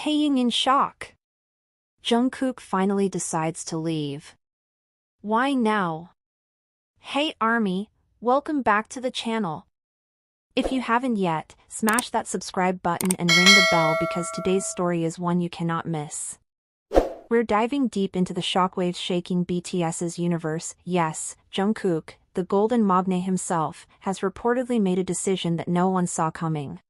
Taehyung in shock. Jungkook finally decides to leave. Why now? Hey ARMY, welcome back to the channel. If you haven't yet, smash that subscribe button and ring the bell because today's story is one you cannot miss. We're diving deep into the shockwaves shaking BTS's universe. Yes, Jungkook, the golden Maknae himself, has reportedly made a decision that no one saw coming.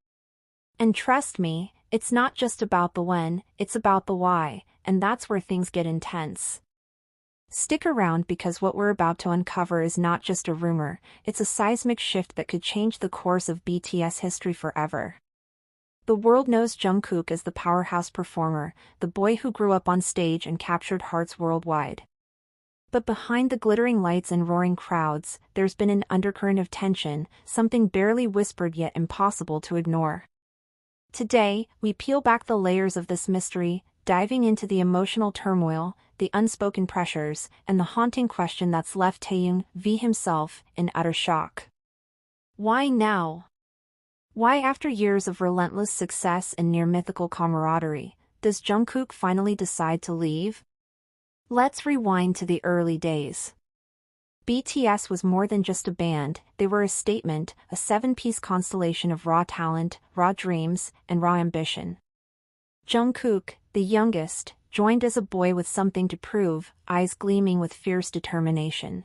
And trust me, it's not just about the when, it's about the why, and that's where things get intense. Stick around because what we're about to uncover is not just a rumor, it's a seismic shift that could change the course of BTS history forever. The world knows Jungkook as the powerhouse performer, the boy who grew up on stage and captured hearts worldwide. But behind the glittering lights and roaring crowds, there's been an undercurrent of tension, something barely whispered yet impossible to ignore. Today, we peel back the layers of this mystery, diving into the emotional turmoil, the unspoken pressures, and the haunting question that's left Taehyung himself in utter shock. Why now? Why, after years of relentless success and near-mythical camaraderie, does Jungkook finally decide to leave? Let's rewind to the early days. BTS was more than just a band, they were a statement, a seven-piece constellation of raw talent, raw dreams, and raw ambition. Jungkook, the youngest, joined as a boy with something to prove, eyes gleaming with fierce determination.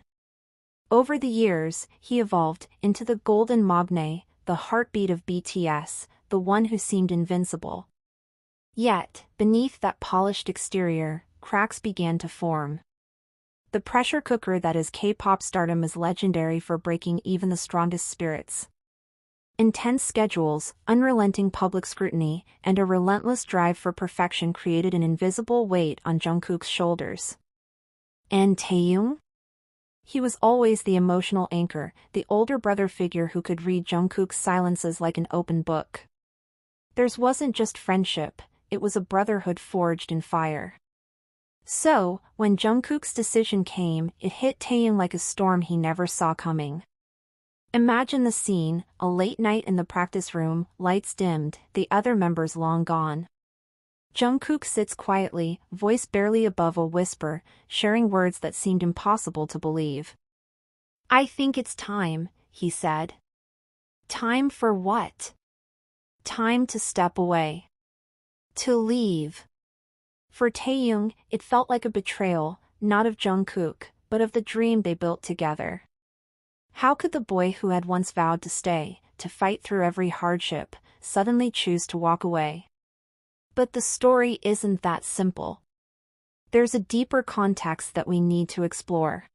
Over the years, he evolved into the golden Maknae, the heartbeat of BTS, the one who seemed invincible. Yet, beneath that polished exterior, cracks began to form. The pressure cooker that is K-pop stardom is legendary for breaking even the strongest spirits. Intense schedules, unrelenting public scrutiny, and a relentless drive for perfection created an invisible weight on Jungkook's shoulders. And Taehyung? He was always the emotional anchor, the older brother figure who could read Jungkook's silences like an open book. Theirs wasn't just friendship, it was a brotherhood forged in fire. So, when Jungkook's decision came, it hit Taehyung like a storm he never saw coming. Imagine the scene, a late night in the practice room, lights dimmed, the other members long gone. Jungkook sits quietly, voice barely above a whisper, sharing words that seemed impossible to believe. "I think it's time," he said. Time for what? Time to step away. To leave. For Taehyung, it felt like a betrayal, not of Jungkook, but of the dream they built together. How could the boy who had once vowed to stay, to fight through every hardship, suddenly choose to walk away? But the story isn't that simple. There's a deeper context that we need to explore.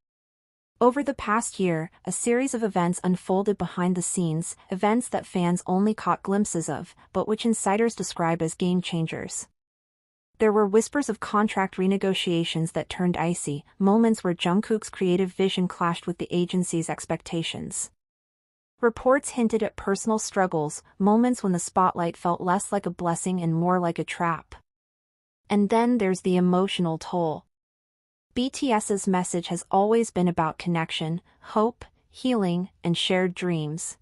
Over the past year, a series of events unfolded behind the scenes, events that fans only caught glimpses of, but which insiders describe as game changers. There were whispers of contract renegotiations that turned icy, moments where Jungkook's creative vision clashed with the agency's expectations. Reports hinted at personal struggles, moments when the spotlight felt less like a blessing and more like a trap. And then there's the emotional toll. BTS's message has always been about connection, hope, healing, and shared dreams.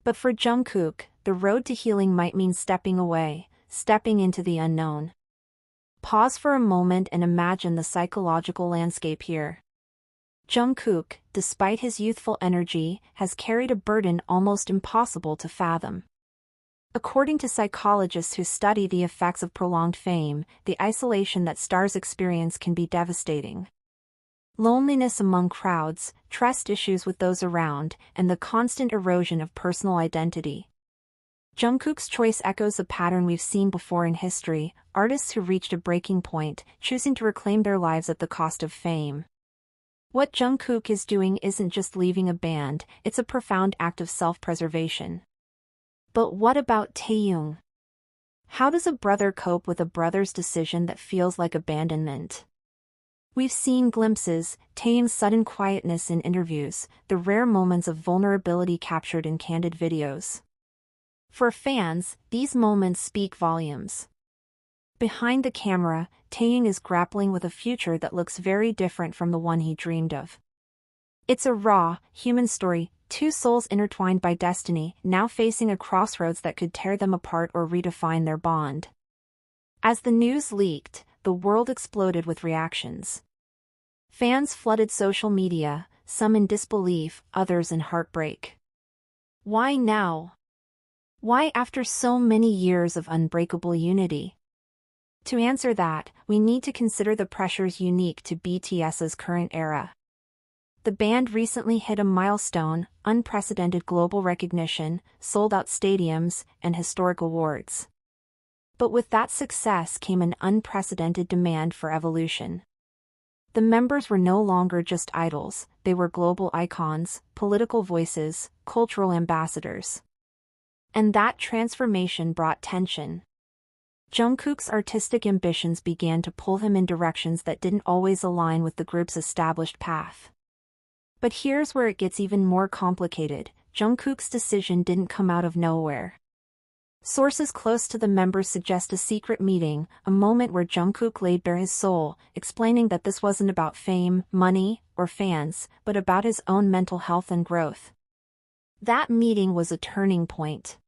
But for Jungkook, the road to healing might mean stepping away, stepping into the unknown. Pause for a moment and imagine the psychological landscape here. Jungkook, despite his youthful energy, has carried a burden almost impossible to fathom. According to psychologists who study the effects of prolonged fame, the isolation that stars experience can be devastating. Loneliness among crowds, trust issues with those around, and the constant erosion of personal identity. Jungkook's choice echoes a pattern we've seen before in history, artists who reached a breaking point, choosing to reclaim their lives at the cost of fame. What Jungkook is doing isn't just leaving a band, it's a profound act of self-preservation. But what about Taehyung? How does a brother cope with a brother's decision that feels like abandonment? We've seen glimpses, Taehyung's sudden quietness in interviews, the rare moments of vulnerability captured in candid videos. For fans, these moments speak volumes. Behind the camera, Taehyung is grappling with a future that looks very different from the one he dreamed of. It's a raw, human story, two souls intertwined by destiny, now facing a crossroads that could tear them apart or redefine their bond. As the news leaked, the world exploded with reactions. Fans flooded social media, some in disbelief, others in heartbreak. Why now? Why after so many years of unbreakable unity? To answer that, we need to consider the pressures unique to BTS's current era. The band recently hit a milestone, unprecedented global recognition, sold-out stadiums, and historic awards. But with that success came an unprecedented demand for evolution. The members were no longer just idols, they were global icons, political voices, cultural ambassadors. And that transformation brought tension. Jungkook's artistic ambitions began to pull him in directions that didn't always align with the group's established path. But here's where it gets even more complicated. Jungkook's decision didn't come out of nowhere. Sources close to the members suggest a secret meeting, a moment where Jungkook laid bare his soul, explaining that this wasn't about fame, money, or fans, but about his own mental health and growth. That meeting was a turning point.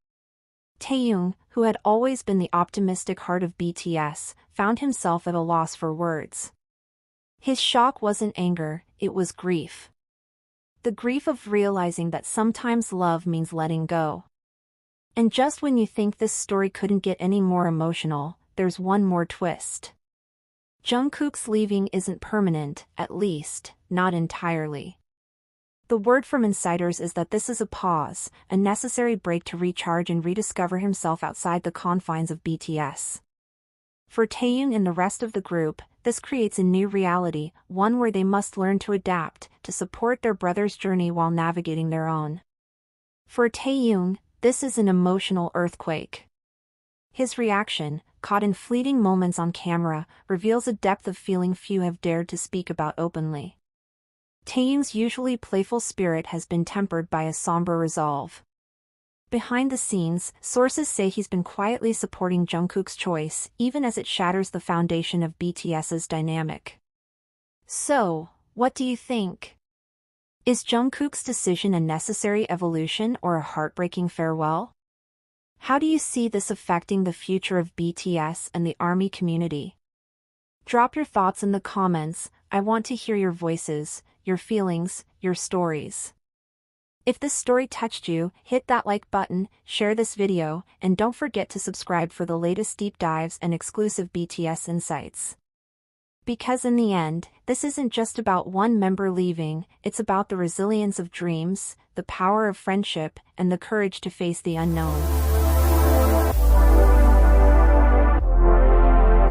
Taehyung, who had always been the optimistic heart of BTS, found himself at a loss for words. His shock wasn't anger, it was grief. The grief of realizing that sometimes love means letting go. And just when you think this story couldn't get any more emotional, there's one more twist. Jungkook's leaving isn't permanent, at least, not entirely. The word from insiders is that this is a pause, a necessary break to recharge and rediscover himself outside the confines of BTS. For Taehyung and the rest of the group, this creates a new reality, one where they must learn to adapt, to support their brother's journey while navigating their own. For Taehyung, this is an emotional earthquake. His reaction, caught in fleeting moments on camera, reveals a depth of feeling few have dared to speak about openly. Taehyung's usually playful spirit has been tempered by a somber resolve. Behind the scenes, sources say he's been quietly supporting Jungkook's choice, even as it shatters the foundation of BTS's dynamic. So, what do you think? Is Jungkook's decision a necessary evolution or a heartbreaking farewell? How do you see this affecting the future of BTS and the ARMY community? Drop your thoughts in the comments. I want to hear your voices, your feelings, your stories. If this story touched you, hit that like button, share this video, and don't forget to subscribe for the latest deep dives and exclusive BTS insights. Because in the end, this isn't just about one member leaving, it's about the resilience of dreams, the power of friendship, and the courage to face the unknown.